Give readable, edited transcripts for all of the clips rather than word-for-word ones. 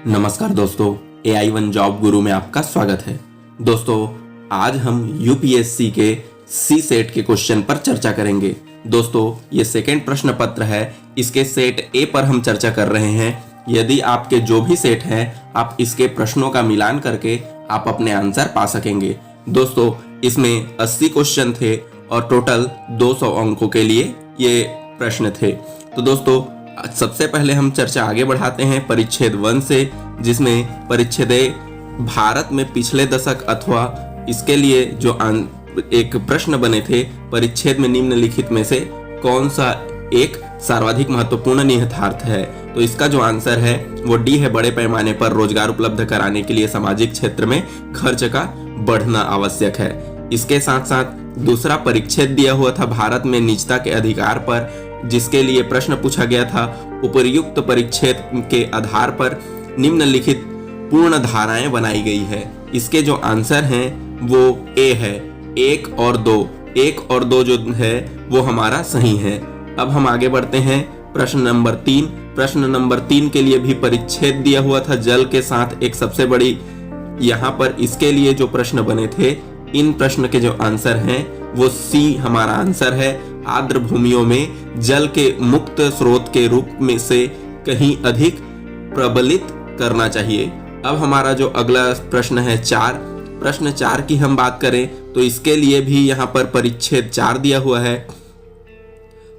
नमस्कार दोस्तों, AI1 job गुरु में आपका स्वागत है। दोस्तों, आज हम यूपीएससी के सी सेट के क्वेश्चन पर चर्चा करेंगे। दोस्तों, ये सेकेंड प्रश्न पत्र है, इसके सेट ए पर हम चर्चा कर रहे हैं। यदि आपके जो भी सेट हैं, आप इसके प्रश्नों का मिलान करके आप अपने आंसर पा सकेंगे। दोस्तों, इसमें 80 क्वेश्चन थे और टोटल 200 अंकों के लिए ये प्रश्न थे। तो दोस्तों, सबसे पहले हम चर्चा आगे बढ़ाते हैं परिच्छेद 1 से, जिसमें परिच्छेद भारत में पिछले दशक अथवा इसके लिए जो एक प्रश्न बने थे, परिच्छेद में निम्नलिखित में से कौन सा एक सर्वाधिक महत्वपूर्ण निहितार्थ है। तो इसका जो आंसर है वो डी है। बड़े पैमाने पर रोजगार उपलब्ध कराने के लिए सामाजिक क्षेत्र में खर्च का बढ़ना आवश्यक है। इसके साथ साथ दूसरा परिच्छेद दिया हुआ था भारत में निजता के अधिकार पर, जिसके लिए प्रश्न पूछा गया था उपर्युक्त परिच्छेद के आधार पर निम्नलिखित पूर्ण धाराएं बनाई गई है। इसके जो आंसर हैं वो ए है। 1 और 2 जो है वो हमारा सही है। अब हम आगे बढ़ते हैं प्रश्न नंबर 3। प्रश्न नंबर 3 के लिए भी परिच्छेद दिया हुआ था जल के साथ एक सबसे बड़ी। यहाँ पर इसके लिए जो प्रश्न बने थे, इन प्रश्न के जो आंसर हैं वो सी हमारा आंसर है। आर्द्र भूमियों में जल के मुक्त स्रोत के रूप में से कहीं अधिक प्रबलित करना चाहिए। अब हमारा जो अगला प्रश्न है 4। प्रश्न 4 की हम बात करें तो इसके लिए भी यहाँ पर परिच्छेद 4 दिया हुआ है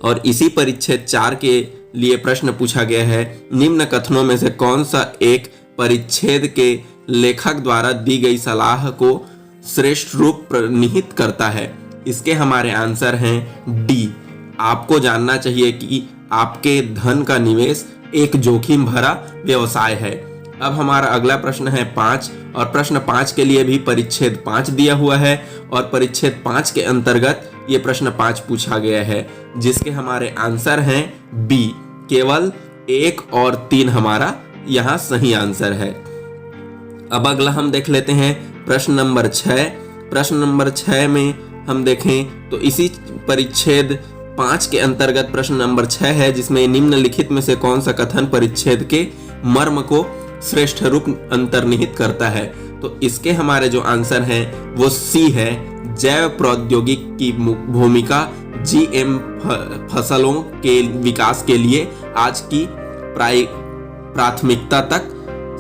और इसी परिच्छेद 4 के लिए प्रश्न पूछा गया है, निम्न कथनों में से कौन सा एक परिच्छेद के लेखक द्वारा दी गई सलाह को श्रेष्ठ रूप निहित करता है। इसके हमारे आंसर हैं डी। आपको जानना चाहिए कि आपके धन का निवेश एक जोखिम भरा व्यवसाय है। अब हमारा अगला प्रश्न है 5 और प्रश्न 5 के लिए भी परिच्छेद 5 दिया हुआ है और परिच्छेद 5 के अंतर्गत ये प्रश्न 5 पूछा गया है, जिसके हमारे आंसर हैं बी। केवल 1 और 3 हमारा यहाँ सही आंसर है। अब अगला हम देख लेते हैं प्रश्न नंबर 6। प्रश्न नंबर 6 में हम देखें तो इसी परिच्छेद 5 के अंतर्गत प्रश्न नंबर 6 है, जिसमें निम्नलिखित में से कौन सा कथन परिच्छेद के मर्म को श्रेष्ठ रूप अंतर्निहित करता है। तो इसके हमारे जो आंसर हैं वो सी है। जैव प्रौद्योगिकी की भूमिका जीएम फसलों के विकास के लिए आज की प्राथमिकता तक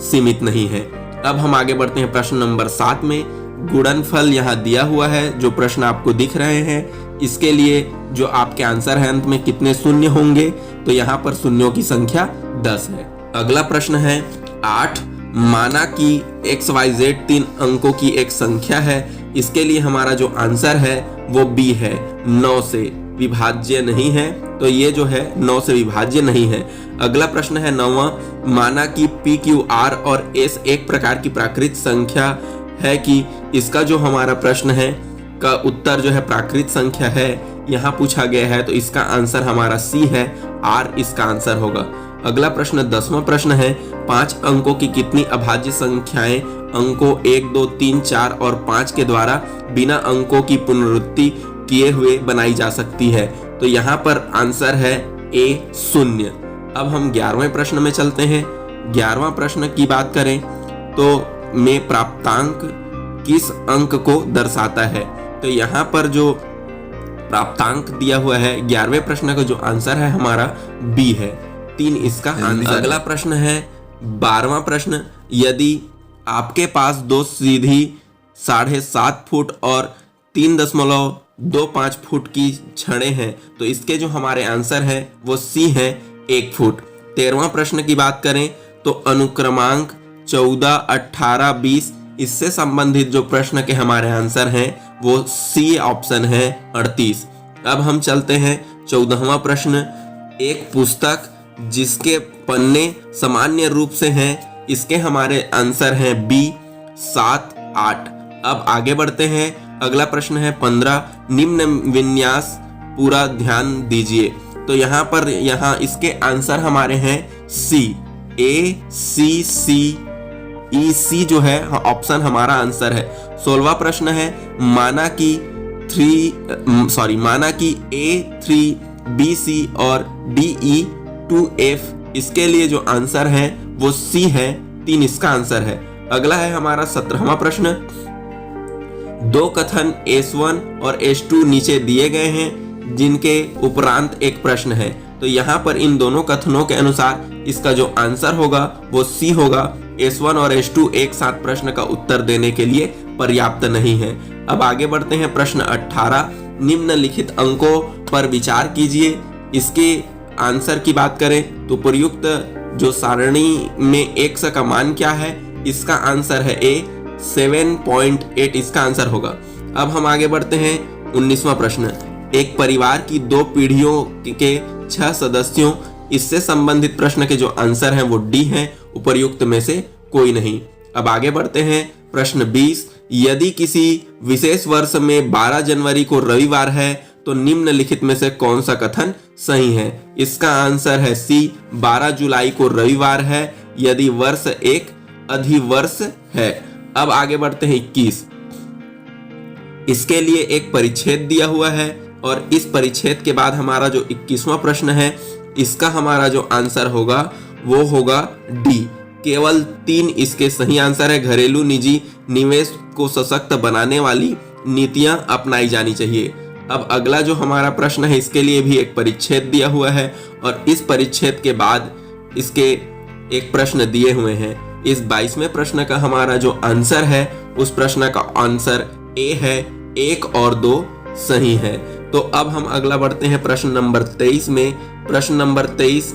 सीमित नहीं है। अब हम आगे बढ़ते हैं प्रश्न नंबर 7 में। गुणनफल यहाँ दिया हुआ है, जो प्रश्न आपको दिख रहे हैं। इसके लिए जो आपके आंसर है अंत में कितने शून्य होंगे, तो यहाँ पर शून्यों की संख्या 10 है। अगला प्रश्न है 8। माना कि XYZ 3 अंकों की एक संख्या है। इसके लिए हमारा जो आंसर है वो बी है। 9 से विभाज्य नहीं है, तो ये जो है 9 से विभाज्य नहीं है। अगला प्रश्न है 9वां। माना कि PQR और S एक प्रकार की प्राकृत संख्या है कि इसका जो हमारा प्रश्न है का उत्तर जो है प्राकृत संख्या है यहाँ पूछा गया है, तो इसका आंसर हमारा सी है। आर इसका आंसर होगा। अगला प्रश्न 10वां प्रश्न है 5 अंकों की कितनी अभाज्य संख्याएं अंकों 1, 2, 3, 4 और 5 के द्वारा बिना अंकों की पुनरुक्ति किए हुए बनाई जा सकती है। तो यहाँ पर आंसर है ए 0। अब हम 11वें प्रश्न में चलते हैं। 11वां प्रश्न की बात करें तो में प्राप्तांक किस अंक को दर्शाता है। तो यहाँ पर जो प्राप्तांक दिया हुआ है 11वें प्रश्न का जो आंसर है हमारा बी है। 3 इसका आंसर। अगला प्रश्न है 12वां प्रश्न। यदि आपके पास 2 सीधी 7.5 फुट और 3.25 फुट की छड़ें हैं, तो इसके जो हमारे आंसर है वो सी है 1 फुट। 13वां प्रश्न की बात करें तो अनुक्रमांक 14, 18, 20 इससे संबंधित जो प्रश्न के हमारे आंसर हैं वो सी ऑप्शन है 38। अब हम चलते हैं 14वां प्रश्न। एक पुस्तक जिसके पन्ने सामान्य रूप से हैं, इसके हमारे आंसर हैं बी 7, 8। अब आगे बढ़ते हैं। अगला प्रश्न है 15। निम्न विन्यास पूरा ध्यान दीजिए। तो यहाँ इसके आंसर हमारे हैं सी। A, C, C, E, C जो है ऑप्शन हमारा आंसर है। 16वां प्रश्न है माना कि A3, BC और DE 2F इसके लिए जो आंसर है वो सी है 3 इसका आंसर है। अगला है हमारा 17वां प्रश्न। दो कथन S1 और S2 नीचे दिए गए हैं जिनके उपरांत एक प्रश्न है। तो यहाँ पर इन दोनों कथनों के अनुसार इसका जो आंसर होगा वो C होगा। S1 और S2 एक साथ प्रश्न का उत्तर देने के लिए पर्याप्त नहीं है। अब आगे बढ़ते हैं प्रश्न 18। निम्नलिखित अंकों पर विचार कीजिए। इसके आंसर की बात करें तो प्रयुक्त जो सारणी में x का मान क्या है, इसका आंसर है A 7.8 इसका आंसर होगा। अब हम आगे बढ़ते हैं 19वां प्रश्न। एक परिवार की 2 पीढ़ियों के 6 सदस्यों, इससे संबंधित प्रश्न के जो आंसर हैं वो D हैं, उपर्युक्त में से कोई नहीं। अब आगे बढ़ते हैं प्रश्न 20। यदि किसी विशेष वर्ष में 12 जनवरी को रविवार है तो निम्नलिखित में से कौन सा कथन सही है? इसका आंसर है C 12 जुलाई को रविवार है यदि वर्ष एक अधिवर्ष है। अब आगे बढ़ते हैं 21। इसके लिए एक परिच्छेद दिया हुआ है और इस परिच्छेद के बाद हमारा जो 21वां प्रश्न है, इसका हमारा जो आंसर होगा वो होगा D। केवल 3 इसके सही आंसर है। घरेलू निजी निवेश को सशक्त बनाने वाली नीतियां अपनाई जानी चाहिए। अब अगला जो हमारा प्रश्न है, इसके लिए भी एक परिच्छेद दिया हुआ है और इस परिच्छेद के बाद इसके एक प्रश्न दिए हुए हैं। इस 22वें प्रश्न का हमारा जो आंसर है, उस प्रश्न का आंसर A है। 1 और 2 सही है। तो अब हम अगला बढ़ते हैं प्रश्न नंबर 23 में। प्रश्न नंबर 23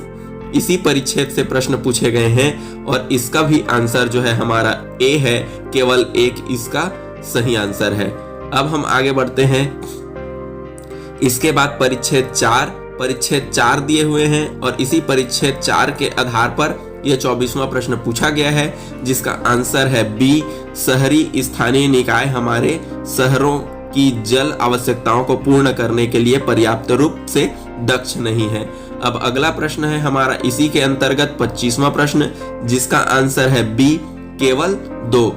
इसी परिच्छेद से प्रश्न पूछे गए हैं और इसका भी आंसर जो है हमारा A है। केवल 1 इसका सही आंसर है। अब हम आगे बढ़ते हैं। इसके बाद परिच्छेद 4 दिए हुए हैं और इसी परिच्छेद 4 के आधार पर यह 24वां प्रश्न पूछा गया है, जिसका आंसर है B। शहरी स्थानीय निकाय हमारे शहरों की जल आवश्यकताओं को पूर्ण करने के लिए पर्याप्त रूप से दक्ष नहीं है। अब अगला प्रश्न है हमारा इसी के अंतर्गत 25वां प्रश्न, जिसका आंसर है B केवल 2।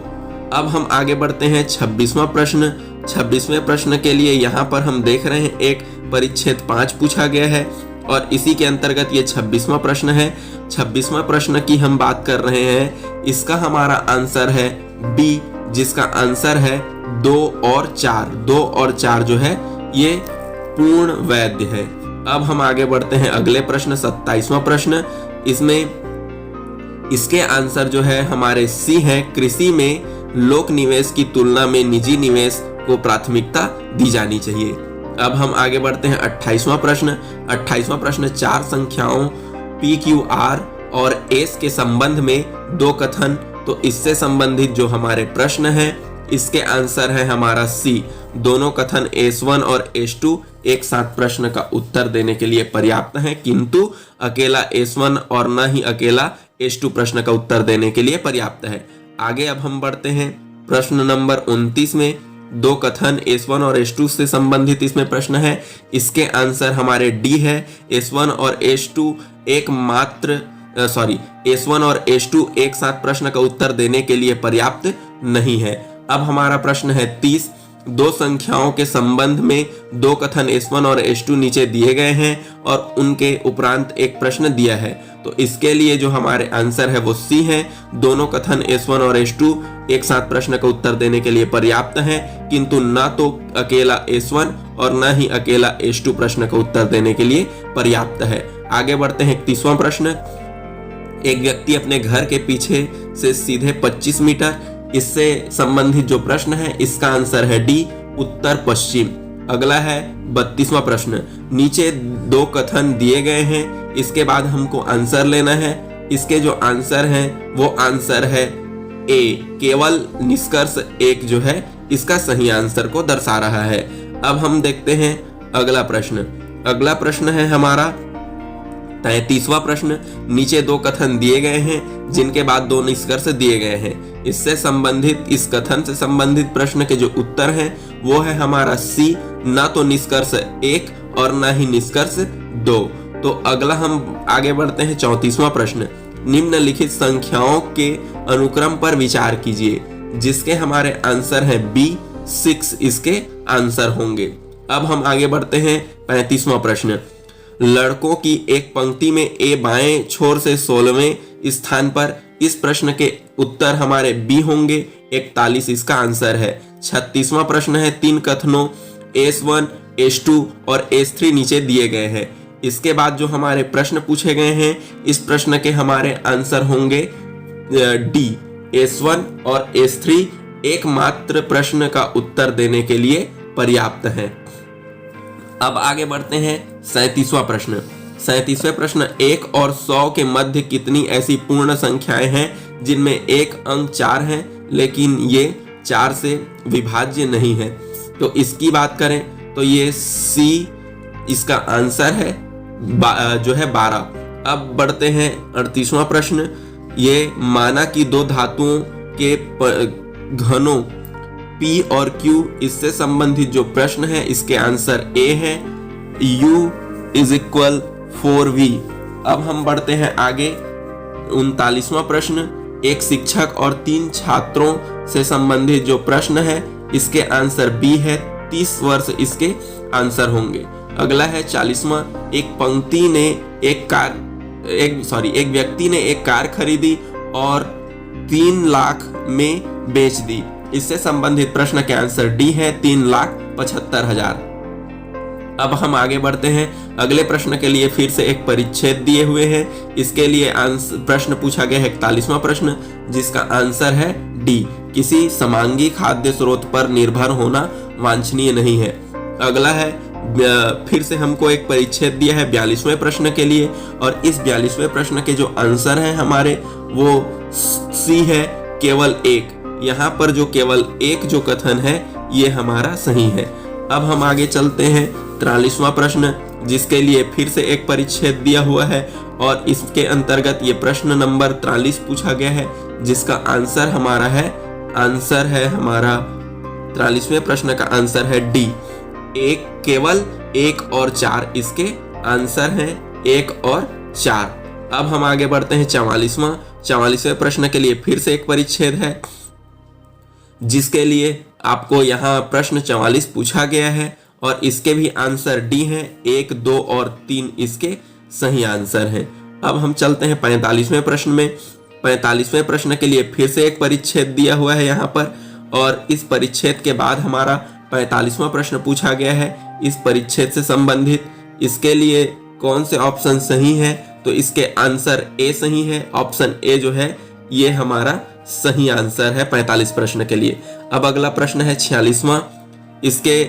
अब हम आगे बढ़ते हैं 26वां प्रश्न। 26वें प्रश्न के लिए यहाँ पर हम देख रहे हैं एक परिच्छेद 5 पूछा गया है और इसी के अंतर्गत ये 26वां प्रश्न है। 26वां प्रश्न की हम बात कर रहे हैं, इसका हमारा आंसर है B, जिसका आंसर है 2 और 4। 2 और 4 जो है ये पूर्ण वैध है। अब हम आगे बढ़ते हैं अगले प्रश्न 27वां प्रश्न। इसमें इसके आंसर जो है हमारे C है। कृषि में लोक निवेश की तुलना में निजी निवेश को प्राथमिकता दी जानी चाहिए। अब हम आगे बढ़ते हैं 28वां प्रश्न। 28वां प्रश्न 4 संख्याओं PQR और S के संबंध में 2 कथन। तो इससे संबंधित जो हमारे प्रश्न है, इसके आंसर है हमारा C। दोनों कथन S1 और S2 एक साथ प्रश्न का उत्तर देने के लिए पर्याप्त हैं, किंतु अकेला S1 और न ही अकेला S2 प्रश्न का उत्तर देने के लिए पर्याप्त है। आगे अब हम बढ़ते हैं प्रश्न नंबर 29 में। 2 कथन S1 और S2 से संबंधित इसमें प्रश्न है। इसके आंसर हमारे D है। S1 और S2 एक साथ प्रश्न का उत्तर देने के लिए पर्याप्त नहीं है। अब हमारा प्रश्न है 30। 2 संख्याओं के संबंध में 2 कथन S1 और S2 नीचे दिए गए हैं और उनके उपरांत एक प्रश्न दिया है। तो इसके लिए जो हमारे आंसर है वो C है। दोनों कथन S1 और S2 एक साथ प्रश्न का उत्तर देने के लिए पर्याप्त हैं, किंतु ना तो अकेला S1 और ना ही अकेला S2 प्रश्न का उत्तर देने के लिए पर्याप्त है। आगे बढ़ते हैं 31वां प्रश्न। एक व्यक्ति अपने घर के पीछे से सीधे 25 मीटर, इससे संबंधित जो प्रश्न है, इसका आंसर है D उत्तर पश्चिम। अगला है 32वां प्रश्न। नीचे 2 कथन दिए गए हैं, इसके बाद हमको आंसर लेना है। इसके जो आंसर है वो आंसर है A। केवल निष्कर्ष 1 जो है इसका सही आंसर को दर्शा रहा है। अब हम देखते हैं अगला प्रश्न। अगला प्रश्न है हमारा 33वां प्रश्न। नीचे 2 कथन दिए गए हैं जिनके बाद 2 निष्कर्ष दिए गए हैं। इससे संबंधित, इस कथन से संबंधित प्रश्न के जो उत्तर है वो है हमारा C। ना तो निष्कर्ष 1 और ना ही निष्कर्ष 2। तो अगला हम आगे बढ़ते हैं 34वां प्रश्न। निम्नलिखित संख्याओं के अनुक्रम पर विचार कीजिए, जिसके हमारे आंसर है B। 6 इसके आंसर होंगे। अब हम आगे बढ़ते हैं 35वां प्रश्न। लड़कों की एक पंक्ति में A बाएं छोर से 16वें स्थान पर इस प्रश्न के उत्तर हमारे बी होंगे। 41 इसका आंसर है। 36वां प्रश्न है 3 कथनों S1, S2 और S3 नीचे दिए गए हैं। इसके बाद जो हमारे प्रश्न पूछे गए हैं, इस प्रश्न के हमारे आंसर होंगे डी, S1 और S3 एकमात्र प्रश्न का उत्तर देने के लिए पर्याप्त है। अब आगे बढ़ते हैं 37वां प्रश्न। 37वें प्रश्न 1 और 100 के मध्य कितनी ऐसी पूर्ण संख्याएं हैं जिनमें एक अंक 4 है लेकिन ये 4 से विभाज्य नहीं है। तो इसकी बात करें तो ये सी इसका आंसर है जो है 12। अब बढ़ते हैं 38वां प्रश्न। ये माना कि दो धातुओं के घनों P और Q, इससे संबंधित जो प्रश्न है इसके आंसर A है, U = 4V। अब हम बढ़ते हैं आगे 39वां प्रश्न। एक शिक्षक और 3 छात्रों से संबंधित जो प्रश्न है इसके आंसर B है। 30 वर्ष इसके आंसर होंगे। अगला है 40वां। एक व्यक्ति ने एक कार खरीदी और 3 लाख में बेच दी। इससे संबंधित प्रश्न के आंसर डी है, 3,75,000। अब हम आगे बढ़ते हैं। अगले प्रश्न के लिए फिर से एक परिच्छेद दिए हुए हैं। इसके लिए प्रश्न पूछा गया है 41वां प्रश्न, जिसका आंसर है डी, किसी समांगी खाद्य स्रोत पर निर्भर होना वांछनीय नहीं है। अगला है फिर से हमको एक परिच्छेद दिया है 42वें प्रश्न के लिए, और इस 42वें प्रश्न के जो आंसर हैं हमारे वो सी है, केवल एक। यहाँ पर जो केवल एक जो कथन है ये हमारा सही है। अब हम आगे चलते हैं 43वां प्रश्न, जिसके लिए फिर से एक परिच्छेद दिया हुआ है और इसके अंतर्गत ये प्रश्न नंबर 43 पूछा गया है, जिसका आंसर हमारा है 43वें प्रश्न का आंसर है डी, केवल 1 और 4 इसके आंसर हैं, 1 और 4। अब हम आगे बढ़ते हैं 44वें प्रश्न के लिए फिर से एक परिच्छेद है, जिसके लिए आपको यहाँ प्रश्न 44 पूछा गया है और इसके भी आंसर डी हैं। 1, 2 और 3 इसके सही आंसर हैं। अब हम चलते हैं 45वें प्रश्न में। 45वें प्रश्न के लिए फिर से एक परिच्छेद दिया हुआ है यहाँ पर, और इस परिच्छेद के बाद हमारा 45वां प्रश्न पूछा गया है इस परिच्छेद से संबंधित। इसके लिए कौन से ऑप्शन सही है, तो इसके आंसर ए सही है। ऑप्शन ए जो है ये हमारा सही आंसर है 45 प्रश्न के लिए। अब अगला प्रश्न है 46वां। इसके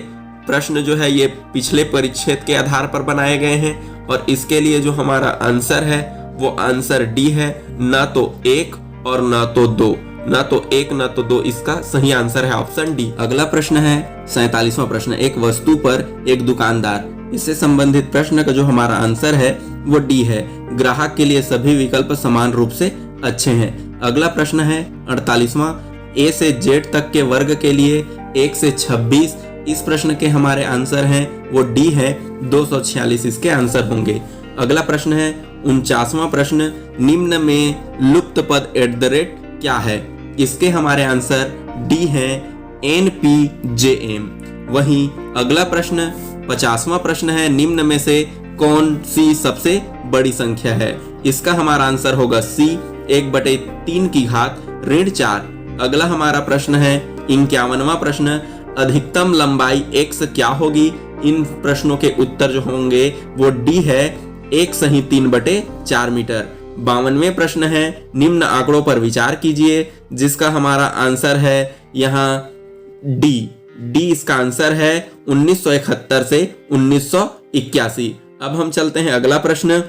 प्रश्न जो है ये पिछले परिच्छेद के आधार पर बनाए गए हैं और इसके लिए जो हमारा आंसर है वो आंसर डी है, ना तो 1 और ना तो 2। ना तो 1 ना तो 2 इसका सही आंसर है ऑप्शन डी। अगला प्रश्न है 47वां प्रश्न। एक वस्तु पर एक दुकानदार, इससे संबंधित प्रश्न का जो हमारा आंसर है वो डी है। ग्राहक के लिए सभी विकल्प समान रूप से अच्छे हैं। अगला प्रश्न है 48वां। ए से जेड तक के वर्ग के लिए 1 से 26, इस प्रश्न के हमारे आंसर हैं वो डी है, 246 इसके आंसर होंगे। अगला प्रश्न है 49वां प्रश्न। निम्न में लुप्त पद @ क्या है, इसके हमारे आंसर डी है, NPJM। वहीं अगला प्रश्न 50वां प्रश्न है, निम्न में से कौन सी सबसे बड़ी संख्या है, इसका हमारा आंसर होगा सी, 1/3 की घात ऋण 4। अगला हमारा प्रश्न है 51वां प्रश्न। अधिकतम लंबाई x क्या होगी, इन प्रश्नों के उत्तर जो होंगे वो डी है, 1 सही 3/4 मीटर। 52वें प्रश्न है, निम्न आंकड़ों पर विचार कीजिए, जिसका हमारा आंसर है यहाँ डी इसका आंसर है 1971 से 1981। अब हम चलते हैं अगला प्रश्न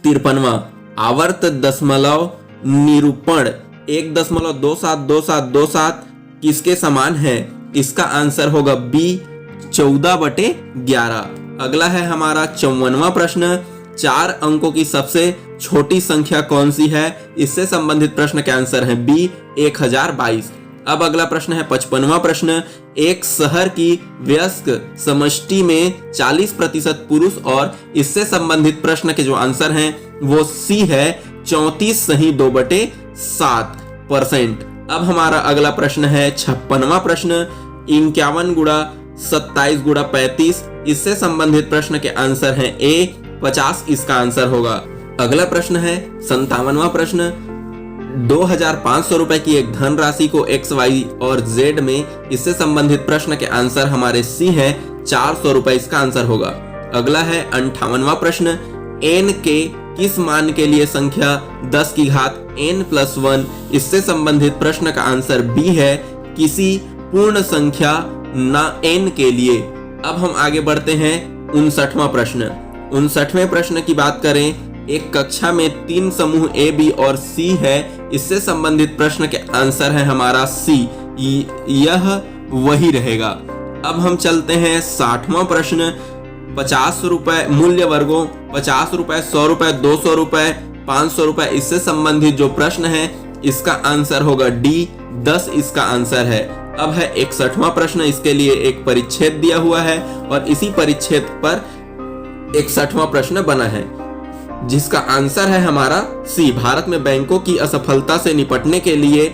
53वां। आवर्त दशमलव निरूपण 1.272727 किसके समान है, इसका आंसर होगा बी, 14/11। अगला है हमारा 54वां प्रश्न। 4 अंकों की सबसे छोटी संख्या कौन सी है, इससे संबंधित प्रश्न के आंसर है बी, 1022। अब अगला प्रश्न है 55वां प्रश्न। एक शहर की वयस्क समष्टि में 40% पुरुष, और इससे संबंधित प्रश्न के जो आंसर हैं वो सी है, 34 सही 2/7%। अब हमारा अगला प्रश्न है 56वां प्रश्न। 51 × 27 × 35, इससे संबंधित प्रश्न के आंसर हैं ए, 50 इसका आंसर होगा। अगला प्रश्न है 57वां प्रश्न, 2500 रुपए की एक धनराशि को एक्स वाई और जेड में, इससे संबंधित प्रश्न के आंसर हमारे सी है 400 रुपए, इसका आंसर होगा। अगला है 58वां प्रश्न, n के किस मान के लिए संख्या 10 की घात n+1, इससे संबंधित प्रश्न का आंसर बी है किसी पूर्ण संख्या ना n के लिए। अब हम आगे बढ़ते हैं 59वां प्रश्न। 59वें प्रश्न की बात करें, एक कक्षा में 3 समूह ए, बी और सी है, इससे संबंधित प्रश्न के आंसर है हमारा सी, यह वही रहेगा। अब हम चलते हैं 60वां प्रश्न, 50 रुपए मूल्य वर्गों, 50 रुपए, 100 रुपए, 200 रुपए, 500 रुपए, इससे संबंधित जो प्रश्न है इसका आंसर होगा डी, 10 इसका आंसर है। अब है 61वां प्रश्न, इसके लिए एक परिच्छेद दिया हुआ है और इसी परिच्छेद पर 61वां प्रश्न बना है जिसका आंसर है हमारा सी, भारत में बैंकों की असफलता से निपटने के लिए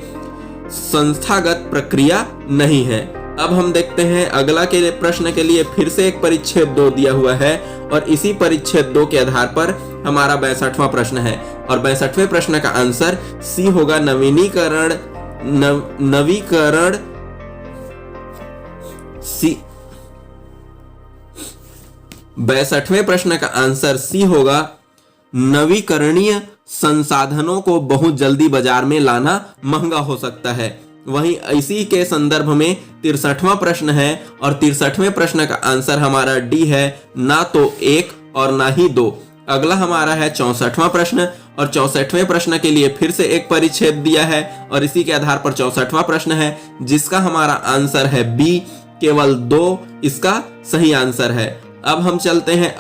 संस्थागत प्रक्रिया नहीं है। अब हम देखते हैं अगला के प्रश्न के लिए फिर से एक परिच्छेद 2 दिया हुआ है और इसी परिच्छेद 2 के आधार पर हमारा 62वां प्रश्न है और 62वें प्रश्न का आंसर सी होगा, नवीकरण सी। 62वें प्रश्न का आंसर सी होगा, नवीकरणीय संसाधनों को बहुत जल्दी बाजार में लाना महंगा हो सकता है। वहीं इसी के संदर्भ में 63वां प्रश्न है और 63वें प्रश्न का आंसर हमारा डी है, ना तो 1 और ना ही 2। अगला हमारा है 64वां प्रश्न और 64वें प्रश्न के लिए फिर से एक परिच्छेद दिया है और इसी के आधार पर 64वां प्रश्न है जिसका हमारा आंसर है बी, केवल 2 इसका सही आंसर है। अब हम चलते हैं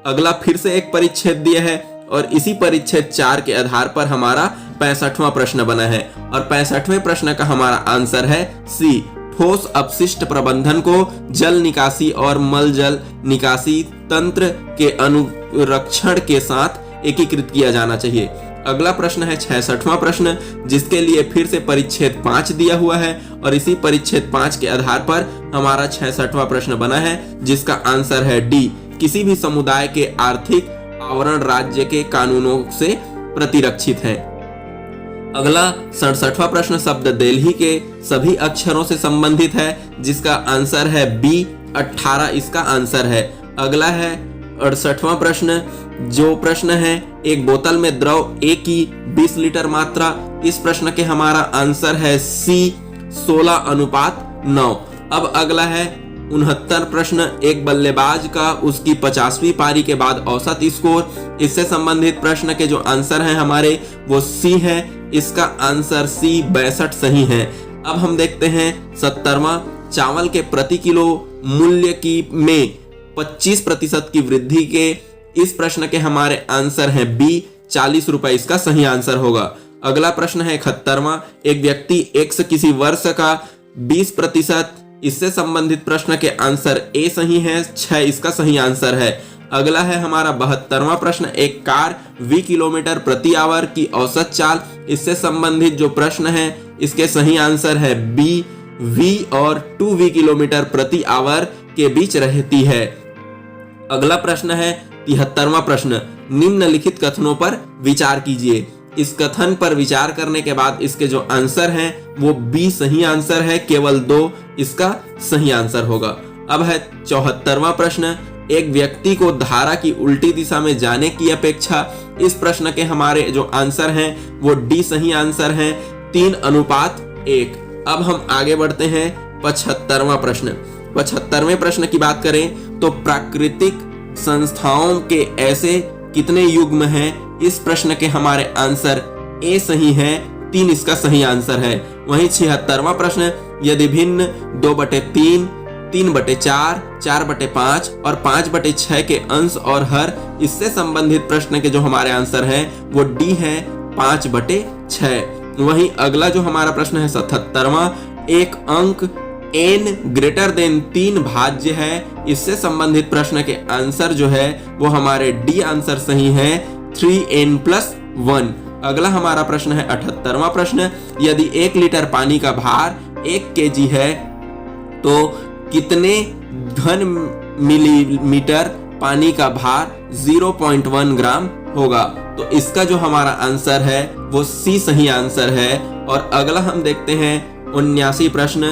अगला फिर से एक परिच्छेद दिया है और इसी परिच्छेद 4 के आधार पर हमारा 65वां प्रश्न बना है और 65वें प्रश्न का हमारा आंसर है सी, ठोस अपशिष्ट प्रबंधन को जल निकासी और मल जल निकासी तंत्र के अनुरक्षण के साथ एकीकृत किया जाना चाहिए। अगला प्रश्न है 66वां प्रश्न जिसके लिए फिर से परिच्छेद 5 दिया हुआ है और इसी परिच्छेद 5 के आधार पर हमारा 66वां प्रश्न बना है जिसका आंसर है डी, किसी भी समुदाय के आर्थिक आवरण राज्य के कानूनों से प्रतिरक्षित है। अगला 67वां प्रश्न शब्द दिल्ली के सभी अक्षरों से संबंधित है जिसका आंसर है बी, 18 इसका आंसर है। अगला है 68वां प्रश्न, जो प्रश्न है एक बोतल में द्रव ए की 20 लीटर मात्रा, इस प्रश्न के हमारा आंसर है सी, 16:9। अब अगला है 69 प्रश्न, एक बल्लेबाज का उसकी 50वीं पारी के बाद औसत स्कोर, इससे संबंधित प्रश्न के जो आंसर हैं हमारे वो सी है, इसका आंसर सी 62 सही है। अब हम देखते हैं 70वां, चावल के प्रति किलो मूल्य की में 25% की वृद्धि के, इस प्रश्न के हमारे आंसर हैं बी, 40 रुपए इसका सही आंसर होगा। अगला प्रश्न है 71वां, एक व्यक्ति एक्स किसी वर्ष का 20%, इससे संबंधित प्रश्न के आंसर ए सही है, 6 इसका सही आंसर है। अगला है हमारा 72वां प्रश्न, एक कार v किलोमीटर प्रति आवर की औसत चाल, इससे संबंधित जो प्रश्न है इसके सही आंसर है बी, v और 2v किलोमीटर प्रति आवर के बीच रहती है। अगला प्रश्न है 73वां प्रश्न, निम्नलिखित कथनों पर विचार कीजिए। इस कथन पर विचार करने के बाद इसके जो आंसर हैं वो बी सही आंसर है, केवल 2 इसका सही आंसर होगा। अब है 74वां प्रश्न, एक व्यक्ति को धारा की उल्टी दिशा में जाने की अपेक्षा, इस प्रश्न के हमारे जो आंसर हैं वो डी सही आंसर हैं, 3:1। अब हम आगे बढ़ते हैं 75वां प्रश्न। 75वें प्रश्न की बात करें तो प्राकृतिक संस्थाओं के ऐसे कितने युग्म हैं, इस प्रश्न के हमारे आंसर ए सही है, 3 इसका सही आंसर है। वहीं 76वां प्रश्न, यदि भिन्न 2/3, 3/4, 4/5 और 5/6 के अंश और हर, इससे संबंधित प्रश्न के जो हमारे आंसर हैं वो डी है, 5/6। वहीं अगला जो हमारा प्रश्न है 77वां, एक अंक n ग्रेटर देन 3 भाज्य है, इससे संबंधित प्रश्न के आंसर जो है वो हमारे डी आंसर सही है, 3n+1। अगला हमारा प्रश्न है 78वां प्रश्न, यदि 1 लीटर पानी का भार 1 kg है तो कितने घन मिलीमीटर पानी का भार 0.1 ग्राम होगा। तो इसका जो हमारा आंसर है वो सी सही आंसर है। और अगला हम देखते हैं 79 प्रश्न।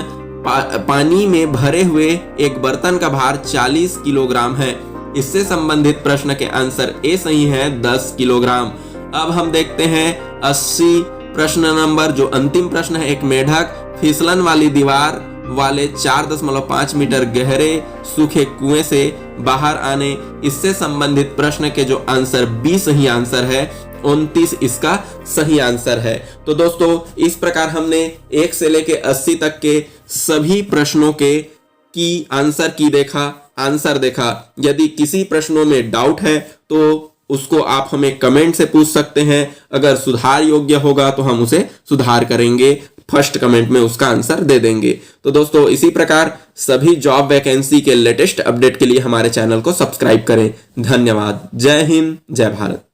पानी में भरे हुए एक बर्तन का भार 40 किलोग्राम है। इससे संबंधित प्रश्न के आंसर ए सही है 10 किलोग्राम। अब हम देखते हैं 80 प्रश्न नंबर, जो अंतिम प्रश्न है। एक मेढक फिसलन वाली दीवार वाले 4.5 मीटर गहरे सूखे कुएं से बाहर आने, इससे संबंधित प्रश्न के जो आंसर बी सही आंसर है 29 इसका सही आंसर है। तो दोस्तों इस प्रकार हमने 1 से लेके 80 तक के सभी प्रश्नों के आंसर देखा। यदि किसी प्रश्नों में डाउट है तो उसको आप हमें कमेंट से पूछ सकते हैं। अगर सुधार योग्य होगा तो हम उसे सुधार करेंगे, फर्स्ट कमेंट में उसका आंसर दे देंगे। तो दोस्तों इसी प्रकार सभी जॉब वैकेंसी के लेटेस्ट अपडेट के लिए हमारे चैनल को सब्सक्राइब करें। धन्यवाद। जय हिंद, जय भारत।